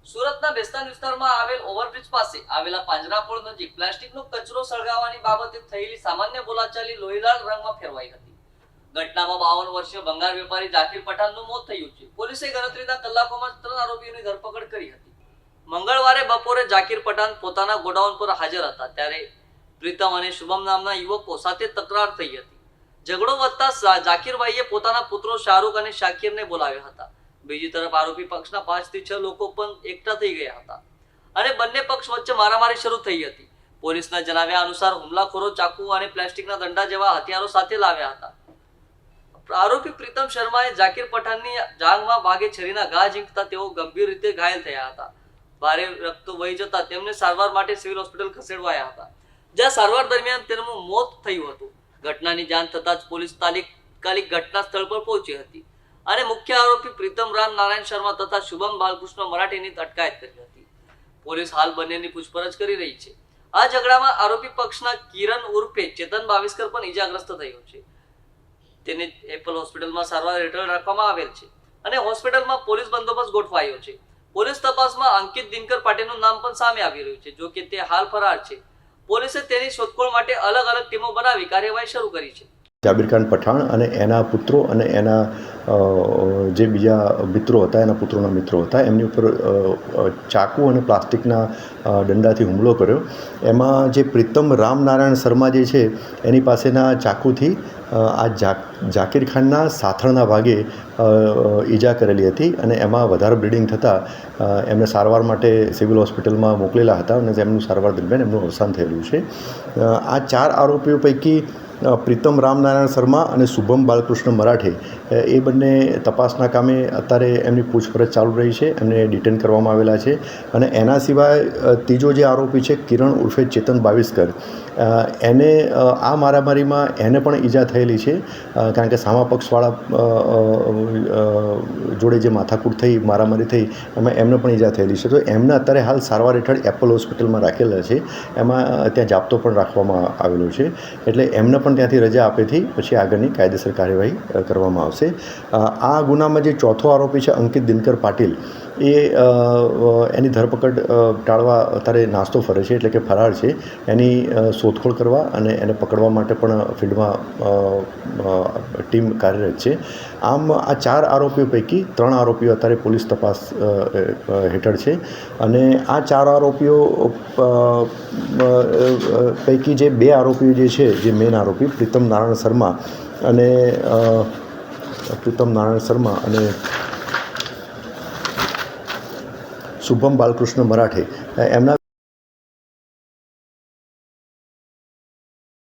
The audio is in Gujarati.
સુરતના બેસ્તાન વિસ્તારમાં આવેલ ઓવરબ્રિજ પાસે આવેલા પાંજરાપોળ નજીક પ્લાસ્ટિકનો કચરો સળગાવવાની બાબતે થયેલી સામાન્ય બોલાચાલી લોહીલાલ રંગમાં ફેરવાઈ હતી। ઘટનામાં 52 વર્ષીય ભંગાર વેપારી જાકીર પઠાણનું મોત થયું છે। પોલીસે ગણતરીના કલાકોમાં 3 આરોપીઓની ધરપકડ કરી હતી। મંગળવારે બપોરે જાકીર પઠાણ પોતાના ગોડાઉન પર હાજર હતા ત્યારે પ્રીતમ અને શુભમ નામના યુવકો સાથે તકરાર થઈ હતી। ઝઘડો વધતા જાકીરભાઈએ પોતાના પુત્રો શાહરૂખ અને શાકિરને બોલાવ્યા હતા। બીજી તરફ આરોપી પક્ષના 5 થી 6 લોકો પણ એકઠા થઈ ગયા હતા અને બંને પક્ષ વચ્ચે મારામારી શરૂ થઈ હતી। પોલીસના જણાવ્યા અનુસાર હુમલાખોરો ચાકુ અને પ્લાસ્ટિકના દંડા જેવા હથિયારો સાથે લાવ્યા હતા। આરોપી પ્રીતમ શર્માએ જાકીર પઠાણની જાંઘમાં ભાગે છરીના ઘા ઝીંકતા તેઓ ગંભીર રીતે ઘાયલ થયા હતા। ભારે રક્ત વહી જતા તેમને સારવાર માટે સિવિલ હોસ્પિટલ ખસેડવાયા હતા, જ્યાં સારવાર દરમિયાન તેમનું મોત થયું હતું। ઘટનાની જાણ થતાં જ પોલીસ તાત્કાલિક ઘટના સ્થળ પર પહોંચી હતી અને મુખ્ય આરોપી પ્રીતમ રામ નારાયણ શર્મા તથા શુભમ બાલકૃષ્ણ મરાઠીની અટકાયત કરી હતી। પોલીસ હાલ બંનેની પૂછપરછ કરી રહી છે। આ ઝઘડામાં આરોપી પક્ષના કિરણ ઉર્ફે ચેતન બાવિસ્કર પણ ઈજાગ્રસ્ત થયો છે। તેને એપલ હોસ્પિટલમાં સારવાર હેઠળ રાખવામાં આવેલ છે અને હોસ્પિટલમાં પોલીસ બંદોબસ્ત ગોઠવાયો છે। પોલીસ તપાસમાં અંકિત દિનકર પાટીલનું નામ પણ સામે આવી રહ્યું છે, જો કે તે હાલ ફરાર છે। પોલીસે તેની શોધખોળ માટે અલગ અલગ ટીમો બનાવી કાર્યવાહી શરૂ કરી છે। જાબીર ખાન પઠાણ અને એના પુત્રો અને એના જે બીજા મિત્રો હતા, એના પુત્રોના મિત્રો હતા, એમની ઉપર ચાકુ અને પ્લાસ્ટિકના દંડાથી હુમલો કર્યો। એમાં જે પ્રીતમ રામનારાયણ શર્મા જે છે એની પાસેના ચાકુથી આ જાકીર ખાનના સાથળના ભાગે ઈજા કરેલી હતી અને એમાં વધારે બ્લીડિંગ થતાં એમને સારવાર માટે સિવિલ હોસ્પિટલમાં મોકલેલા હતા અને એમનું સારવાર દરમિયાન એમનું અવસાન થયેલું છે। આ 4 આરોપીઓ પૈકી પ્રીતમ રામનારાયણ શર્મા અને શુભમ બાલકૃષ્ણ મરાઠે એ બંને તપાસના કામે અત્યારે એમની પૂછપરછ ચાલુ રહી છે, એમને ડિટેન કરવામાં આવેલા છે। અને એના સિવાય ત્રીજો જે આરોપી છે કિરણ ઉર્ફે ચેતન બાવિસ્કર, એને આ મારામારીમાં એને પણ ઈજા થયેલી છે, કારણ કે સામા પક્ષવાળા જોડે જે માથાકૂટ થઈ, મારામારી થઈ, એમાં એમને પણ ઈજા થયેલી છે। તો એમને અત્યારે હાલ સારવાર હેઠળ એપલ હોસ્પિટલમાં રાખેલા છે, એમાં ત્યાં જાપ્તો પણ રાખવામાં આવેલો છે, એટલે એમને પણ ત્યાંથી રજા આપેથી પછી આગળની કાયદેસર કાર્યવાહી કરવામાં આવશે। આ ગુનામાં જે ચોથો આરોપી છે અંકિત દિનકર પાટીલ, એ એની ધરપકડ ટાળવા અત્યારે નાસ્તો ફરે છે, એટલે કે ફરાર છે। એની શોધખોળ કરવા અને એને પકડવા માટે પણ ફિલ્ડમાં ટીમ કાર્યરત છે। આમ આ 4 આરોપીઓ પૈકી 3 આરોપીઓ અત્યારે પોલીસ તપાસ હેઠળ છે અને આ 4 આરોપીઓ પૈકી જે 2 આરોપીઓ જે છે, જે મેન આરોપી પ્રીતમ નારાયણ શર્મા અને શુભમ બાલકૃષ્ણ મરાઠે, એમના